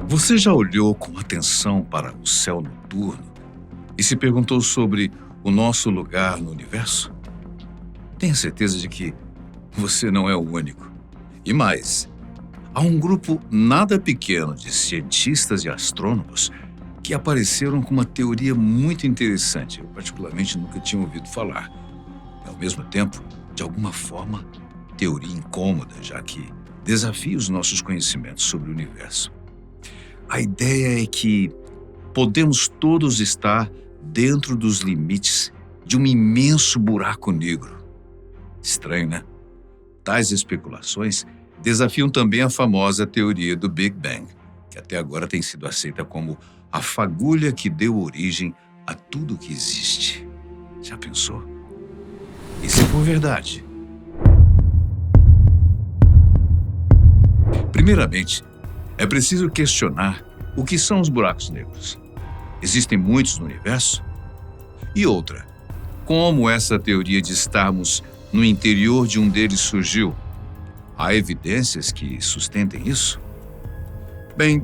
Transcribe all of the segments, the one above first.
Você já olhou com atenção para o céu noturno e se perguntou sobre o nosso lugar no universo? Tenha certeza de que você não é o único. E mais, há um grupo nada pequeno de cientistas e astrônomos que apareceram com uma teoria muito interessante. Eu, particularmente, nunca tinha ouvido falar. E, ao mesmo tempo, de alguma forma, teoria incômoda, já que desafia os nossos conhecimentos sobre o universo. A ideia é que podemos todos estar dentro dos limites de um imenso buraco negro. Estranho, né? Tais especulações desafiam também a famosa teoria do Big Bang, que até agora tem sido aceita como a fagulha que deu origem a tudo que existe. Já pensou? E se for verdade? Primeiramente, é preciso questionar o que são os buracos negros. Existem muitos no universo? E outra, como essa teoria de estarmos no interior de um deles surgiu? Há evidências que sustentem isso? Bem,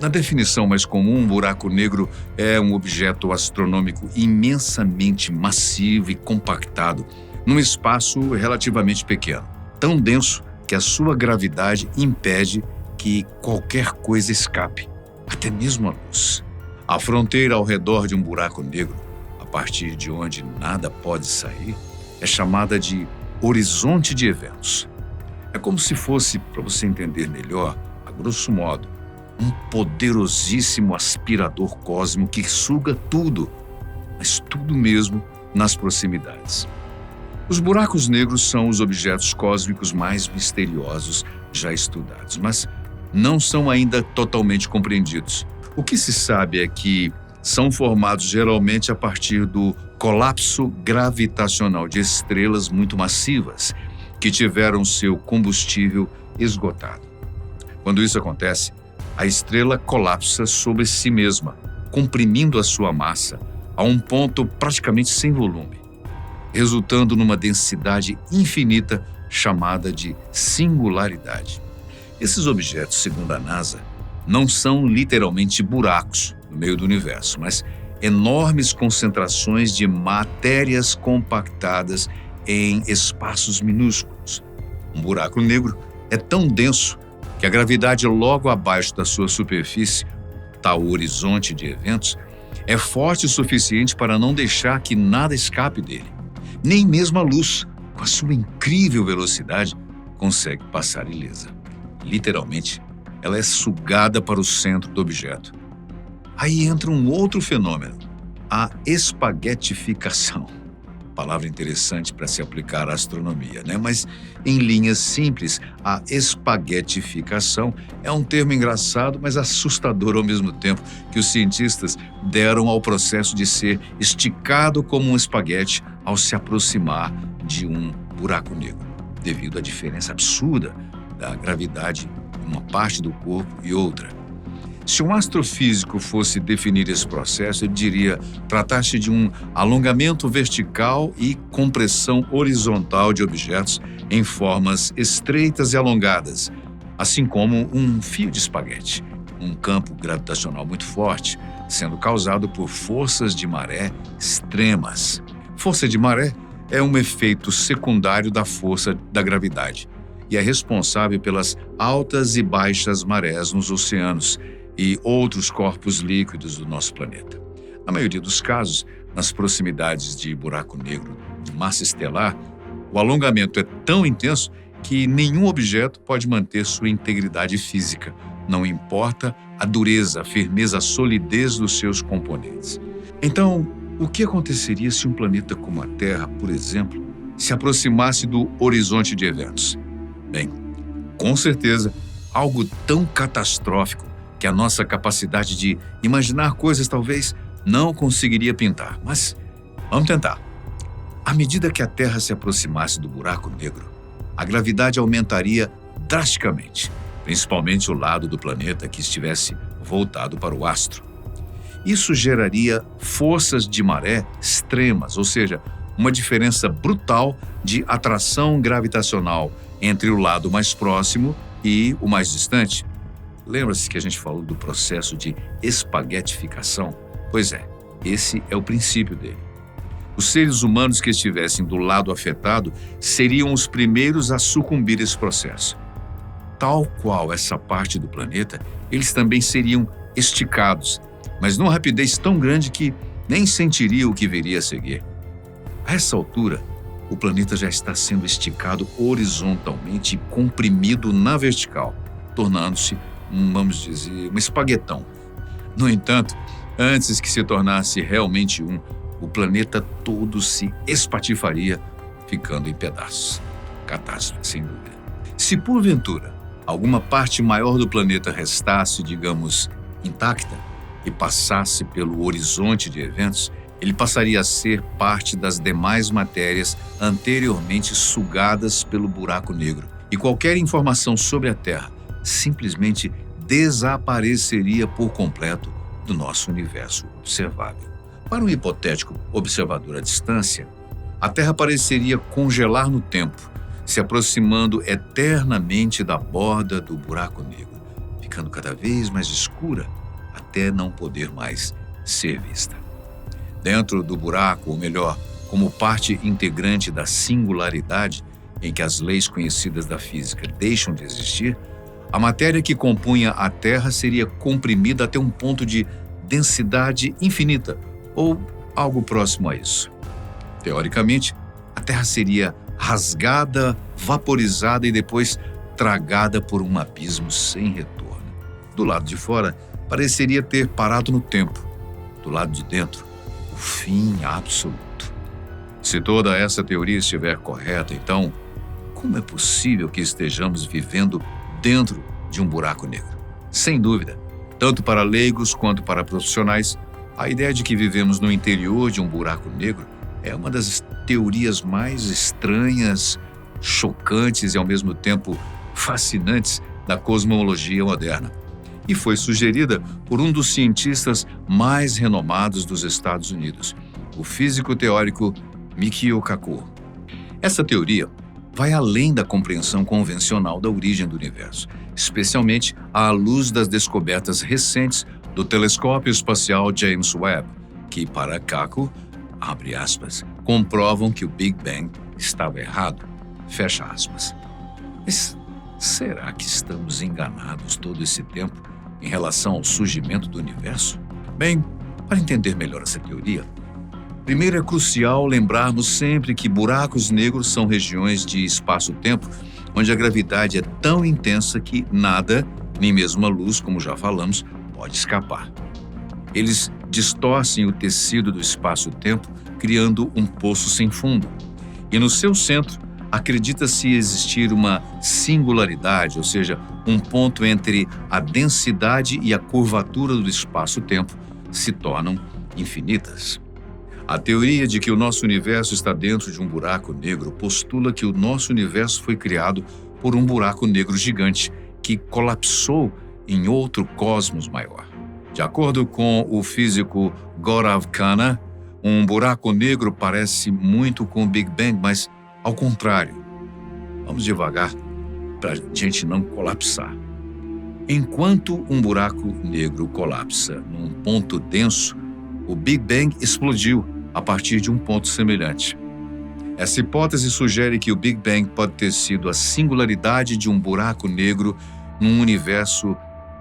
na definição mais comum, um buraco negro é um objeto astronômico imensamente massivo e compactado num espaço relativamente pequeno, tão denso que a sua gravidade impede que qualquer coisa escape, até mesmo a luz. A fronteira ao redor de um buraco negro, a partir de onde nada pode sair, é chamada de horizonte de eventos. É como se fosse, para você entender melhor, a grosso modo, um poderosíssimo aspirador cósmico que suga tudo, mas tudo mesmo nas proximidades. Os buracos negros são os objetos cósmicos mais misteriosos já estudados, mas não são ainda totalmente compreendidos. O que se sabe é que são formados geralmente a partir do colapso gravitacional de estrelas muito massivas que tiveram seu combustível esgotado. Quando isso acontece, a estrela colapsa sobre si mesma, comprimindo a sua massa a um ponto praticamente sem volume, resultando numa densidade infinita chamada de singularidade. Esses objetos, segundo a NASA, não são literalmente buracos no meio do universo, mas enormes concentrações de matérias compactadas em espaços minúsculos. Um buraco negro é tão denso que a gravidade logo abaixo da sua superfície, tal horizonte de eventos, é forte o suficiente para não deixar que nada escape dele. Nem mesmo a luz, com a sua incrível velocidade, consegue passar ilesa. Literalmente, ela é sugada para o centro do objeto. Aí entra um outro fenômeno, a espaguetificação. Palavra interessante para se aplicar à astronomia, né? Mas, em linhas simples, a espaguetificação é um termo engraçado, mas assustador ao mesmo tempo, que os cientistas deram ao processo de ser esticado como um espaguete ao se aproximar de um buraco negro, devido à diferença absurda da gravidade de uma parte do corpo e outra. Se um astrofísico fosse definir esse processo, ele diria tratar-se de um alongamento vertical e compressão horizontal de objetos em formas estreitas e alongadas, assim como um fio de espaguete, um campo gravitacional muito forte, sendo causado por forças de maré extremas. Força de maré é um efeito secundário da força da gravidade e é responsável pelas altas e baixas marés nos oceanos e outros corpos líquidos do nosso planeta. Na maioria dos casos, nas proximidades de buraco negro de massa estelar, o alongamento é tão intenso que nenhum objeto pode manter sua integridade física, não importa a dureza, a firmeza, a solidez dos seus componentes. Então, o que aconteceria se um planeta como a Terra, por exemplo, se aproximasse do horizonte de eventos? Bem, com certeza, algo tão catastrófico que a nossa capacidade de imaginar coisas talvez não conseguiria pintar. Mas vamos tentar. À medida que a Terra se aproximasse do buraco negro, a gravidade aumentaria drasticamente, principalmente o lado do planeta que estivesse voltado para o astro. Isso geraria forças de maré extremas, ou seja, uma diferença brutal de atração gravitacional entre o lado mais próximo e o mais distante. Lembra-se que a gente falou do processo de espaguetificação? Pois é, esse é o princípio dele. Os seres humanos que estivessem do lado afetado seriam os primeiros a sucumbir a esse processo. Tal qual essa parte do planeta, eles também seriam esticados, mas numa rapidez tão grande que nem sentiriam o que viria a seguir. A essa altura, o planeta já está sendo esticado horizontalmente e comprimido na vertical, tornando-se, vamos dizer, um espaguetão. No entanto, antes que se tornasse realmente o planeta todo se espatifaria, ficando em pedaços. Catástrofe, sem dúvida. Se porventura alguma parte maior do planeta restasse, digamos, intacta e passasse pelo horizonte de eventos, ele passaria a ser parte das demais matérias anteriormente sugadas pelo buraco negro. E qualquer informação sobre a Terra simplesmente desapareceria por completo do nosso universo observável. Para um hipotético observador à distância, a Terra pareceria congelar no tempo, se aproximando eternamente da borda do buraco negro, ficando cada vez mais escura até não poder mais ser vista. Dentro do buraco, ou melhor, como parte integrante da singularidade em que as leis conhecidas da física deixam de existir, a matéria que compunha a Terra seria comprimida até um ponto de densidade infinita, ou algo próximo a isso. Teoricamente, a Terra seria rasgada, vaporizada e depois tragada por um abismo sem retorno. Do lado de fora, pareceria ter parado no tempo. Do lado de dentro, o fim absoluto. Se toda essa teoria estiver correta, então, como é possível que estejamos vivendo dentro de um buraco negro? Sem dúvida, tanto para leigos quanto para profissionais, a ideia de que vivemos no interior de um buraco negro é uma das teorias mais estranhas, chocantes e ao mesmo tempo fascinantes da cosmologia moderna. E foi sugerida por um dos cientistas mais renomados dos Estados Unidos, o físico teórico Michio Kaku. Essa teoria vai além da compreensão convencional da origem do universo, especialmente à luz das descobertas recentes do telescópio espacial James Webb, que, para Kaku, abre aspas, comprovam que o Big Bang estava errado, fecha aspas. Mas será que estamos enganados todo esse tempo em relação ao surgimento do universo? Bem, para entender melhor essa teoria, primeiro é crucial lembrarmos sempre que buracos negros são regiões de espaço-tempo onde a gravidade é tão intensa que nada, nem mesmo a luz, como já falamos, pode escapar. Eles distorcem o tecido do espaço-tempo, criando um poço sem fundo. E no seu centro, acredita-se existir uma singularidade, ou seja, um ponto entre a densidade e a curvatura do espaço-tempo se tornam infinitas. A teoria de que o nosso universo está dentro de um buraco negro postula que o nosso universo foi criado por um buraco negro gigante que colapsou em outro cosmos maior. De acordo com o físico Gaurav Khanna, um buraco negro parece muito com o Big Bang, mas ao contrário. Vamos devagar para a gente não colapsar. Enquanto um buraco negro colapsa num ponto denso, o Big Bang explodiu a partir de um ponto semelhante. Essa hipótese sugere que o Big Bang pode ter sido a singularidade de um buraco negro num universo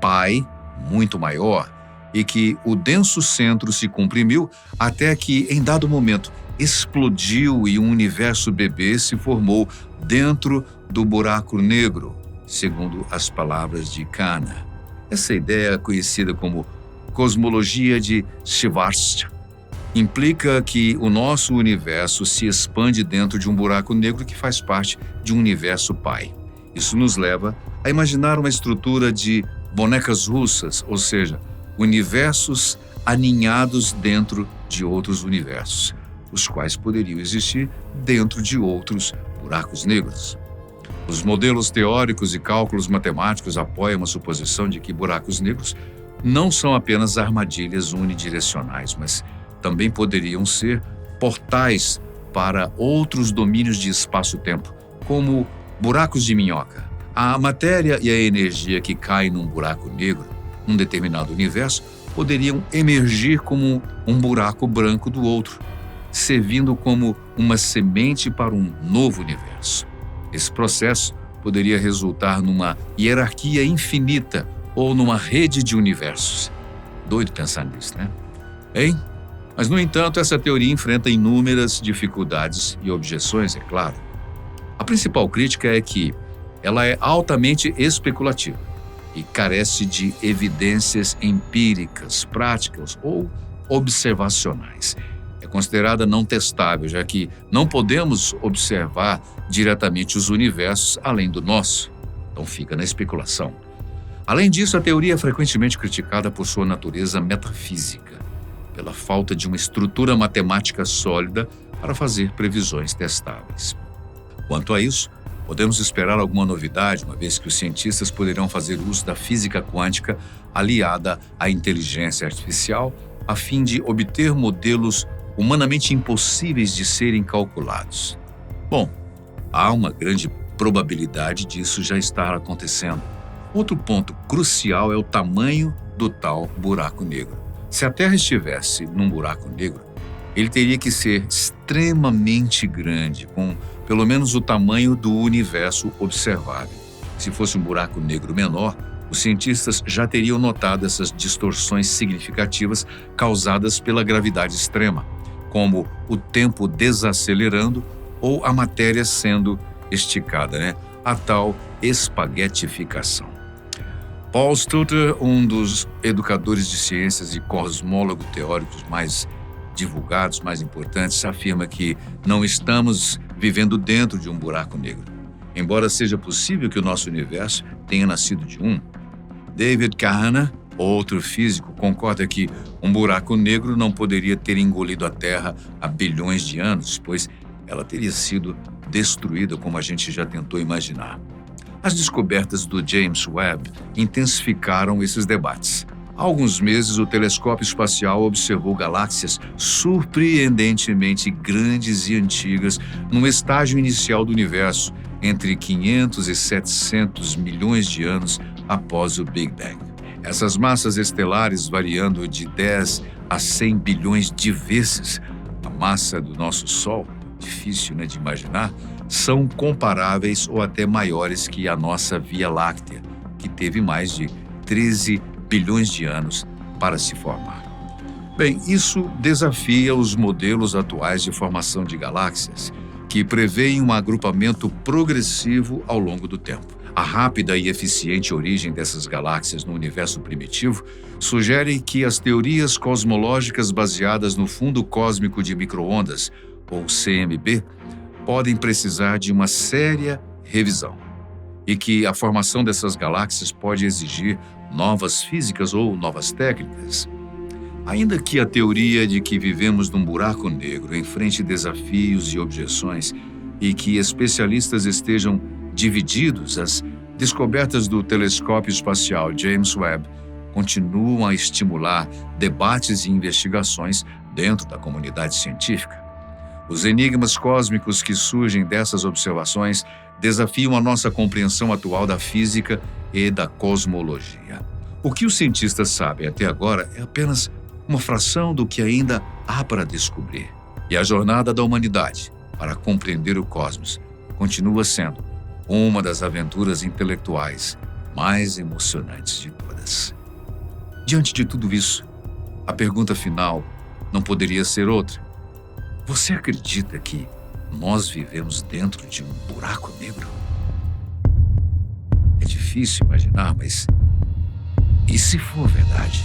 pai muito maior e que o denso centro se comprimiu até que, em dado momento, explodiu e um universo bebê se formou dentro do buraco negro, segundo as palavras de Khanna. Essa ideia, conhecida como cosmologia de Schwarzschild, implica que o nosso universo se expande dentro de um buraco negro que faz parte de um universo pai. Isso nos leva a imaginar uma estrutura de bonecas russas, ou seja, universos aninhados dentro de outros universos, os quais poderiam existir dentro de outros buracos negros. Os modelos teóricos e cálculos matemáticos apoiam a suposição de que buracos negros não são apenas armadilhas unidirecionais, mas também poderiam ser portais para outros domínios de espaço-tempo, como buracos de minhoca, A matéria e a energia que caem num buraco negro, num determinado universo, poderiam emergir como um buraco branco do outro, servindo como uma semente para um novo universo. Esse processo poderia resultar numa hierarquia infinita ou numa rede de universos. Doido pensar nisso, né? Hein? Mas, no entanto, essa teoria enfrenta inúmeras dificuldades e objeções, é claro. A principal crítica é que ela é altamente especulativa e carece de evidências empíricas, práticas ou observacionais. É considerada não testável, já que não podemos observar diretamente os universos além do nosso. Então fica na especulação. Além disso, a teoria é frequentemente criticada por sua natureza metafísica, pela falta de uma estrutura matemática sólida para fazer previsões testáveis. Quanto a isso, podemos esperar alguma novidade, uma vez que os cientistas poderão fazer uso da física quântica aliada à inteligência artificial a fim de obter modelos humanamente impossíveis de serem calculados. Bom, há uma grande probabilidade disso já estar acontecendo. Outro ponto crucial é o tamanho do tal buraco negro. Se a Terra estivesse num buraco negro, ele teria que ser extremamente grande, com pelo menos o tamanho do universo observável. Se fosse um buraco negro menor, os cientistas já teriam notado essas distorções significativas causadas pela gravidade extrema, como o tempo desacelerando ou a matéria sendo esticada, a tal espaguetificação. Paul Sturter, um dos educadores de ciências e cosmólogos teóricos mais divulgados, mais importantes, afirma que não estamos vivendo dentro de um buraco negro, embora seja possível que o nosso universo tenha nascido de um. David Kahana, outro físico, concorda que um buraco negro não poderia ter engolido a Terra há bilhões de anos, pois ela teria sido destruída como a gente já tentou imaginar. As descobertas do James Webb intensificaram esses debates. Há alguns meses, o telescópio espacial observou galáxias surpreendentemente grandes e antigas no estágio inicial do universo, entre 500 e 700 milhões de anos após o Big Bang. Essas massas estelares, variando de 10 a 100 bilhões de vezes a massa do nosso Sol, difícil de imaginar, são comparáveis ou até maiores que a nossa Via Láctea, que teve mais de 13 bilhões de anos para se formar. Bem, isso desafia os modelos atuais de formação de galáxias, que prevêem um agrupamento progressivo ao longo do tempo. A rápida e eficiente origem dessas galáxias no universo primitivo sugere que as teorias cosmológicas baseadas no fundo cósmico de micro-ondas, ou CMB, podem precisar de uma séria revisão, e que a formação dessas galáxias pode exigir novas físicas ou novas técnicas. Ainda que a teoria de que vivemos num buraco negro enfrente desafios e objeções e que especialistas estejam divididos, as descobertas do telescópio espacial James Webb continuam a estimular debates e investigações dentro da comunidade científica. Os enigmas cósmicos que surgem dessas observações desafiam a nossa compreensão atual da física e da cosmologia. O que os cientistas sabem até agora é apenas uma fração do que ainda há para descobrir. E a jornada da humanidade para compreender o cosmos continua sendo uma das aventuras intelectuais mais emocionantes de todas. Diante de tudo isso, a pergunta final não poderia ser outra. Você acredita que nós vivemos dentro de um buraco negro? É difícil imaginar, mas e se for verdade?